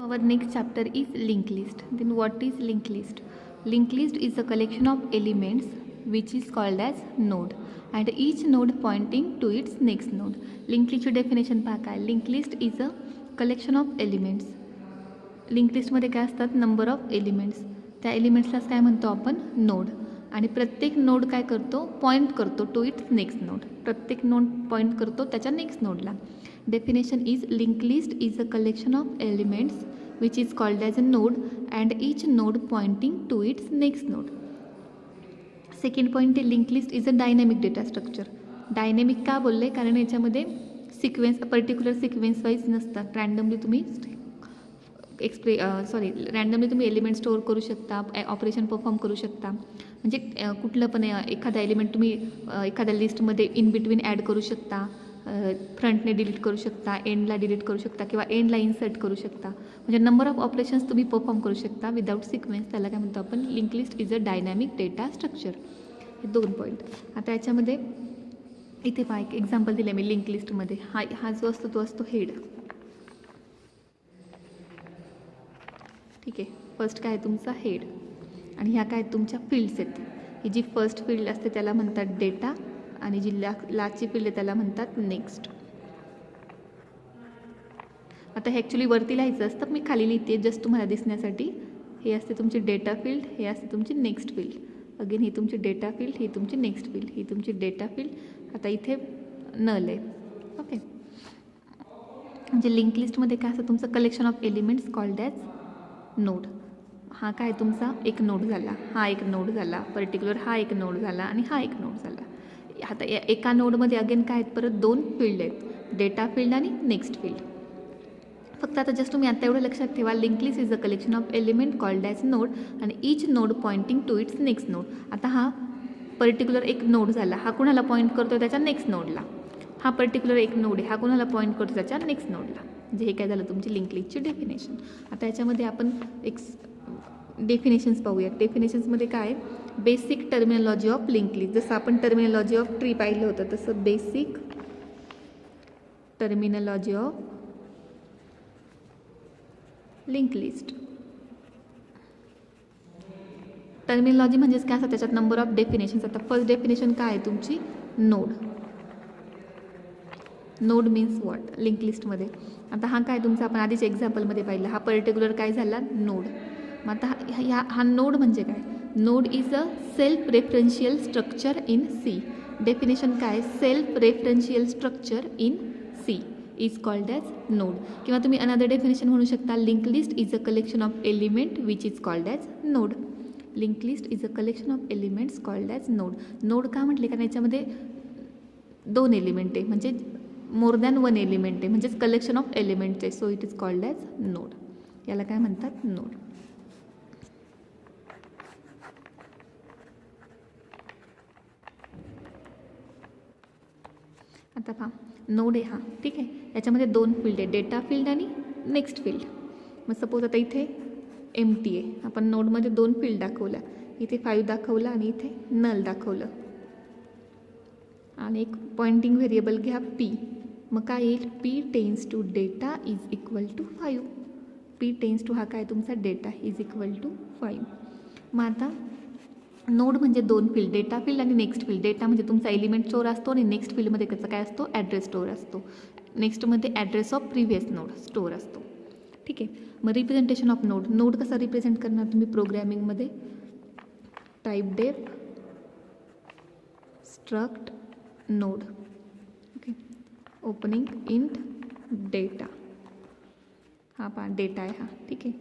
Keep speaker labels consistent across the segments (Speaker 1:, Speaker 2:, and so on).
Speaker 1: Our next chapter is linked list. Then what is linked list? Linked list is a collection of elements which is called as node and each node pointing to its next node. Linked list definition पहा काय. Linked list is a collection of elements. Link लिस्टमध्ये काय असतात number of elements. त्या एलिमेंट्सलाच काय म्हणतो आपण node. आणि प्रत्येक नोड काय करतो पॉईंट करतो टू इट्स नेक्स्ट नोड. प्रत्येक नोड पॉईंट करतो त्याच्या नेक्स्ट नोडला. Definition is link list is a collection of elements which is called as a node and each node pointing to its next node. Second point आहे link list is a dynamic data structure. Dynamic का बोलले कारण याच्यामध्ये sequence particular sequence wise नसतात. Randomly तुम्ही randomly तुम्ही element store करू शकता, ऑपरेशन परफॉर्म करू शकता. म्हणजे कुठलं पण एखादा एलिमेंट तुम्ही एखाद्या लिस्टमध्ये इन बिटवीन ॲड करू शकता, फ्रंटने डिलीट करू शकता, एंडला डिलीट करू शकता किंवा एंडला इन्सर्ट करू शकता. म्हणजे नंबर ऑफ ऑपरेशन्स तुम्ही परफॉर्म करू शकता विदाऊट सिक्वेन्स. त्याला काय म्हणतो आपण link list is a dynamic data structure. हे 2 पॉईंट. आता याच्यामध्ये इथे पहा एक एक्झाम्पल दिलं मी लिंक लिस्टमध्ये. हा जो असतो तो असतो हेड. ठीक आहे. फर्स्ट काय आहे तुमचा हेड आणि ह्या काय तुमच्या फील्ड्स आहेत. ही जी फर्स्ट फील्ड असते त्याला म्हणतात डेटा आणि जी लास्टची फील्ड आहे त्याला म्हणतात नेक्स्ट. आता हे ॲक्च्युली वरती लिहायचं असतं, मी खाली लिहिते जस्ट तुम्हाला दिसण्यासाठी. हे असते तुमची डेटा फील्ड, हे असते तुमची नेक्स्ट फील्ड. अगेन ही तुमची डेटा फील्ड, ही तुमची नेक्स्ट फील्ड, ही तुमची डेटा फील्ड. आता इथे नल आहे. ओके. म्हणजे लिंक लिस्टमध्ये काय असतं तुमचं collection of elements called as node. हा काय तुमचा एक नोड झाला, हा एक नोड झाला, पर्टिक्युलर हा एक नोड झाला आणि हा एक नोड झाला. आता एका नोडमध्ये अगेन काय आहेत परत 2 फील्ड आहेत, डेटा फील्ड आणि नेक्स्ट फील्ड. फक्त आता जस्ट तुम्ही आता एवढं लक्षात ठेवा link list is a collection of element called as node आणि each node pointing to its next node. आता हा पर्टिक्युलर एक नोड झाला, हा कुणाला पॉईंट करतो त्याच्या नेक्स्ट नोडला. हा पर्टिक्युलर एक नोड आहे, हा कुणाला पॉईंट करतो त्याच्या नेक्स्ट नोडला. म्हणजे हे काय झालं तुमची लिंक लिस्टची डेफिनेशन. आता याच्यामध्ये आपण एक डेफिनेशन्स पाहूया. डेफिनेशन्समध्ये काय basic terminology of link list. जसं आपण टर्मिनॉलॉजी ऑफ ट्री पाहिलं होतं तसं basic terminology of link list. Terminology म्हणजेच काय असतं त्याच्यात नंबर ऑफ डेफिनेशन्स. आता फर्स्ट डेफिनेशन काय आहे तुमची node. Node means what link लिस्टमध्ये. आता हा काय तुमचा आपण आधीच एक्झाम्पलमध्ये पाहिलं, हा पर्टिक्युलर काय झाला नोड. मग आता हा नोड म्हणजे काय. Node is a self referential structure in C. Definition काय self referential structure in C is called as node. किंवा तुम्ही अनदर डेफिनेशन म्हणू शकता link list is a collection of element which is called as node. Link list is a collection of elements called as node. Node का म्हटले कारण याच्यामध्ये 2 element आहे म्हणजे मोर दॅन 1 एलिमेंट आहे म्हणजेच कलेक्शन ऑफ एलिमेंट्स आहे. So it is called as node. याला काय म्हणतात नोड. आता पहा नोड आहे हा. ठीक आहे. याच्यामध्ये 2 फील्ड आहे, डेटा फील्ड आणि नेक्स्ट फील्ड. मग सपोज आता इथे एम्प्टी आहे, आपण नोडमध्ये 2 फील्ड दाखवल्या. इथे 5 दाखवलं आणि इथे नल दाखवलं आणि एक पॉइंटिंग व्हेरिएबल घ्या पी. मग काय येईल P tends to data is equal to 5. P tends to हा काय तुमचा डेटा इज इक्वल टू 5. मग आता नोड म्हणजे 2 फील्ड, डेटा फील्ड आणि नेक्स्ट फील्ड. डेटा म्हणजे तुमचा एलिमेंट स्टोअर असतो आणि नेक्स्ट फील्डमध्ये त्याचा काय असतो ॲड्रेस स्टोअर असतो. नेक्स्टमध्ये address of previous node store असतो. ठीक आहे. मग रिप्रेझेंटेशन ऑफ नोड. नोड कसा रिप्रेझेंट करणार तुम्ही प्रोग्रॅमिंगमध्ये typedef struct node. Okay. Opening int data. हा पहा डेटा आहे हा. ठीक आहे.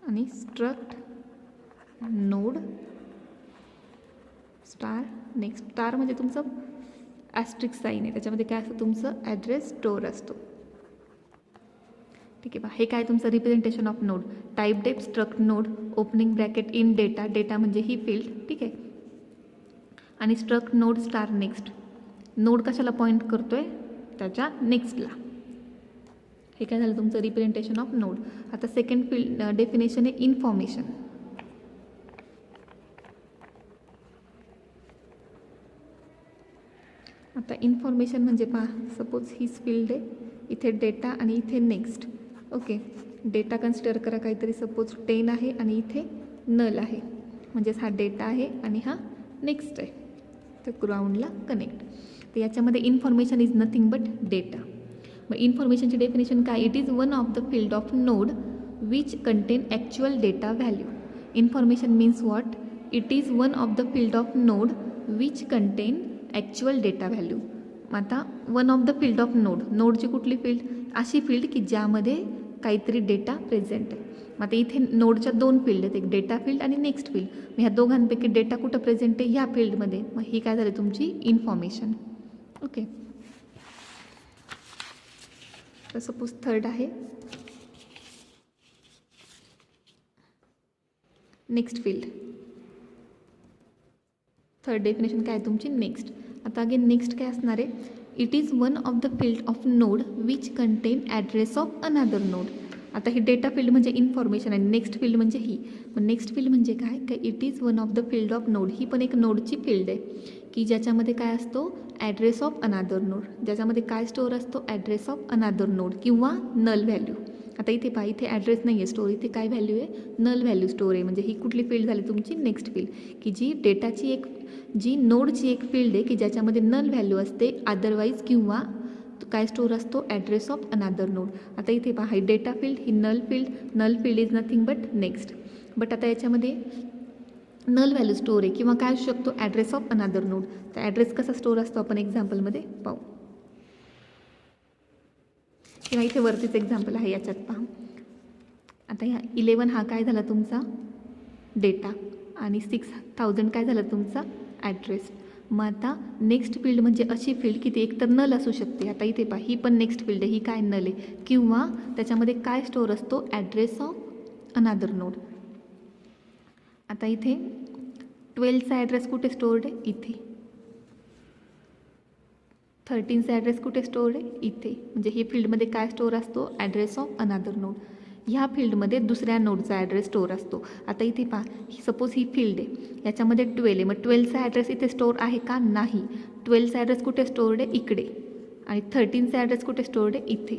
Speaker 1: आणि struct node star next. Star म्हणजे तुमचं ॲस्ट्रिक साईन आहे, त्याच्यामध्ये काय असतं तुमचं ॲड्रेस स्टोअर असतो. ठीक आहे. पहा हे काय तुमचं रिप्रेझेंटेशन ऑफ नोड. टाईप डेफ struct node opening bracket in data. Data म्हणजे ही फील्ड. ठीक आहे. आणि struct node star next. Node कशाला पॉईंट करतोय त्याच्या नेक्स्टला. हे काय झालं तुमचं रिप्रेझेंटेशन ऑफ नोड. आता सेकंड फील्ड डेफिनेशन आहे इन्फॉर्मेशन. आता इन्फॉर्मेशन म्हणजे पहा सपोज हीच फील्ड आहे, इथे डेटा आणि इथे नेक्स्ट. ओके. डेटा कन्सिडर करा काहीतरी, सपोज 10 आहे आणि इथे नल आहे, म्हणजेच हा डेटा आहे आणि हा नेक्स्ट आहे, तर ग्राउंडला कनेक्ट. तर याच्यामध्ये information is nothing but data. मग इन्फॉर्मेशनची डेफिनेशन काय? It is one of the field of node which contain actual data value. Information means what? It is one of the field of node which contain actual data value. आता one of the field of node, नोडची कुठली field? अशी field की ज्यामध्ये काहीतरी data present आहे. मग आता इथे नोडच्या 2 फील्ड आहेत, एक डेटा फील्ड आणि नेक्स्ट फील्ड. मग ह्या दोघांपैकी डेटा कुठं प्रेझेंट आहे? ह्या फील्डमध्ये. मग ही काय झाली तुमची इन्फॉर्मेशन. ओके, तर सपोज 3rd आहे नेक्स्ट फील्ड. 3rd डेफिनेशन काय आहे तुमची? नेक्स्ट. आता अगेन नेक्स्ट काय असणार आहे? It is one of the field of node which contain address of another node. आता ही डेटा फील्ड म्हणजे इन्फॉर्मेशन आणि नेक्स्ट फील्ड म्हणजे ही. मग नेक्स्ट फील्ड म्हणजे काय? काय it is one of the field of node. ही पण एक नोडची फील्ड आहे की ज्याच्यामध्ये काय असतो? Address of another node. ज्याच्यामध्ये काय स्टोअर असतो? ॲड्रेस ऑफ अनदर नोड किंवा नल व्हॅल्यू. आता इथे पहा, इथे ॲड्रेस नाही आहे स्टोअर, इथे काय व्हॅल्यू आहे? नल व्हॅल्यू स्टोअर आहे. म्हणजे ही कुठली फील्ड झाली तुमची? नेक्स्ट फील्ड, की जी डेटाची एक, जी नोडची एक फील्ड आहे की ज्याच्यामध्ये नल व्हॅल्यू असते, अदरवाईज किंवा काय स्टोअर असतो? Address of another node. आता इथे पहा, ही डेटा फील्ड, ही null field. Null field is nothing but next. But आता याच्यामध्ये नल व्हॅल्यू स्टोअर आहे किंवा काय असू शकतो? Address of another node. तर ॲड्रेस कसा स्टोअर असतो आपण एक्झाम्पलमध्ये पाहू, किंवा इथे वरतीच एक्झाम्पल आहे याच्यात पहा. आता ह्या 11 हा काय झाला तुमचा? डेटा, आणि 6000 काय झालं तुमचा? ॲड्रेस. मग आता नेक्स्ट फील्ड म्हणजे अशी फील्ड की ती एकतर नल असू शकते. आता इथे पहा, ही पण नेक्स्ट फील्ड आहे, ही काय? नल आहे. किंवा त्याच्यामध्ये काय स्टोअर असतो? Address of another node. आता इथे 12चा ॲड्रेस कुठे स्टोअर्ड आहे? इथे. 13चा ॲड्रेस कुठे स्टोअर्ड आहे? इथे. म्हणजे ही फील्डमध्ये काय स्टोअर असतो? Address of another node. ह्या फील्डमध्ये दुसऱ्या नोडचा ॲड्रेस स्टोअर असतो. आता इथे पहा, सपोज ही फील्ड आहे, याच्यामध्ये 12 आहे. मग 12चा ॲड्रेस इथे स्टोअर आहे का? नाही. 12चा ॲड्रेस कुठे स्टोअर्ड आहे? इकडे. आणि 13चा ॲड्रेस कुठे स्टोअर्ड आहे? इथे.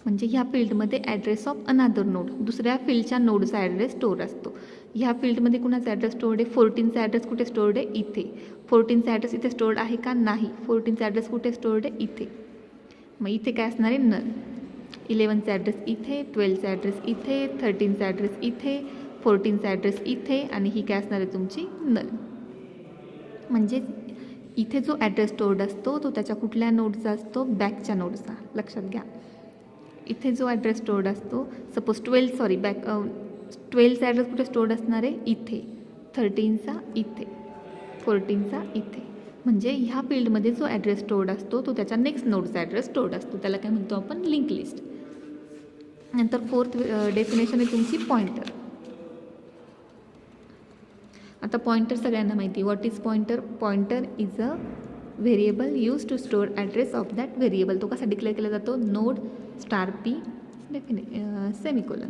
Speaker 1: म्हणजे ह्या फील्डमध्ये ॲड्रेस ऑफ अनदर नोड, दुसऱ्या फील्डच्या नोडचा ॲड्रेस स्टोअर असतो. ह्या फील्डमध्ये कुणाचा ॲड्रेस स्टोअर्ड आहे? 14चा ॲड्रेस कुठे स्टोअर्ड आहे? इथे. 14चा ॲड्रेस इथे स्टोअर्ड आहे का? नाही. 14चा ॲड्रेस कुठे स्टोअर्ड आहे? इथे. मग इथे काय असणार आहे? नल. 11चा ॲड्रेस इथे, 12चा ॲड्रेस इथे, 13चा ॲड्रेस इथे, 14चा ॲड्रेस इथे, आणि ही काय असणार आहे तुमची? नल. म्हणजे इथे जो ॲड्रेस स्टोअर्ड असतो तो त्याच्या कुठल्या नोडचा असतो? बॅकच्या नोडचा. लक्षात घ्या, इथे जो ॲड्रेस स्टोअर्ड असतो, सपोज 12चा ॲड्रेस कुठे स्टोअर्ड असणार आहे? इथे. 13चा इथे, 14चा इथे. म्हणजे ह्या फील्डमध्ये जो ॲड्रेस स्टोअर्ड असतो तो त्याच्या नेक्स्ट नोडचा ॲड्रेस स्टोअर्ड असतो. त्याला काय म्हणतो आपण? Link list. नंतर 4th डेफिनेशन आहे तुमची पॉइंटर. आता पॉइंटर सगळ्यांना माहिती. What is pointer? Pointer is a variable use to store address of that variable. तो कसा डिक्लेअर केला जातो? Node star P semicolon.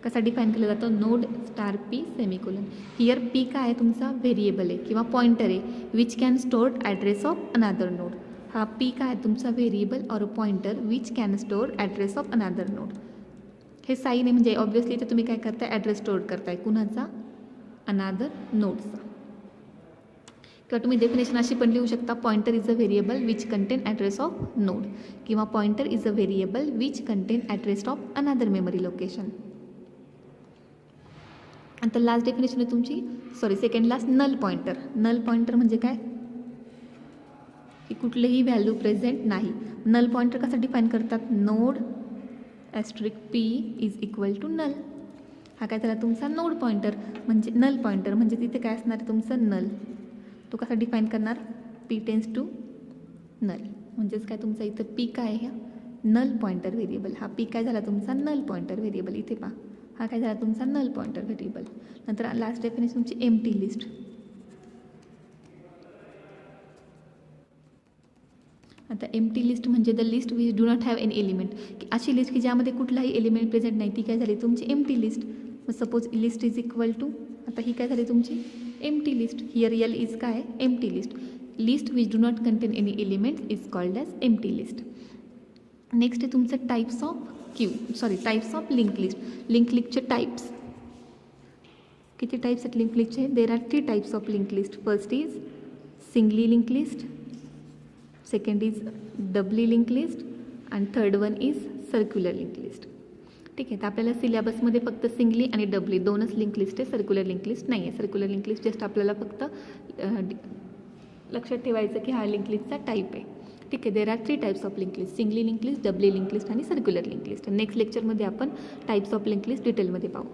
Speaker 1: कसा डिफाईन केला जातो? Node star P semicolon. Here P काय आहे तुमचा? व्हेरिएबल आहे किंवा पॉइंटर आहे which can store address of another node. हा पी काय आहे तुमचा? Variable or pointer which can store address of another node. हे साईन आहे म्हणजे ऑब्व्हियसली इथे तुम्ही काय करताय? ॲड्रेस स्टोअर करताय. कुणाचा? अनदर नोडचा. किंवा तुम्ही डेफिनेशन अशी पण लिहू शकता, pointer is a variable which contain address of node, किंवा pointer is a variable which contain address of another memory location. आता लास्ट डेफिनेशन आहे तुमची, second last, null pointer. Null pointer म्हणजे काय? की कुठलेही व्हॅल्यू प्रेझेंट नाही. नल पॉइंटर कसा डिफाईन करतात? Node asterisk p is equal to null. हा काय झाला तुमचा? नोड पॉइंटर म्हणजे नल पॉइंटर. म्हणजे तिथे काय असणार आहे तुमचं? नल. तो कसा डिफाईन करणार? P tends to null. म्हणजेच काय तुमचा इथं पी काय आहे? Null pointer variable. हा पी काय झाला तुमचा? Null pointer variable. इथे पहा, हा काय झाला तुमचा? Null pointer variable. नंतर लास्ट डेफिनेशन तुमची एम्प्टी लिस्ट. आता एम्प्टी लिस्ट म्हणजे the list which do not have an element. की अशी लिस्ट की ज्यामध्ये कुठलाही एलिमेंट प्रेझेंट नाही, ती काय झाली तुमची? Empty list. मग suppose list is equal to, आता ही काय झाली तुमची? Empty list. Here L is काय? Empty list. List which do not contain any elements is called as empty list. Next आहे तुमचं types of types of link list. Link लिस्टचे types किती टाईप्स आहेत लिंक लिस्टचे? There are 3 types of link list. First is singly link list, second is doubly link list आणि third one is circular link list. ठीक आहे, तर आपल्याला सिलेबसमध्ये फक्त सिंगली आणि डबली 2च लिंक लिस्ट आहे, सर्क्युलर लिंक लिस्ट नाही आहे. सर्क्युलर लिंक लिस्ट जस्ट आपल्याला फक्त लक्षात ठेवायचं की हा लिंक लिस्टचा टाईप आहे. ठीक आहे, there are 3 types of link list, singly link list, doubly link list आणि सर्क्युलर लिंक लिस्ट. नेक्स्ट लेक्चरमध्ये आपण टाईप्स ऑफ लिंक लिस्ट डिटेलमध्ये पाहू.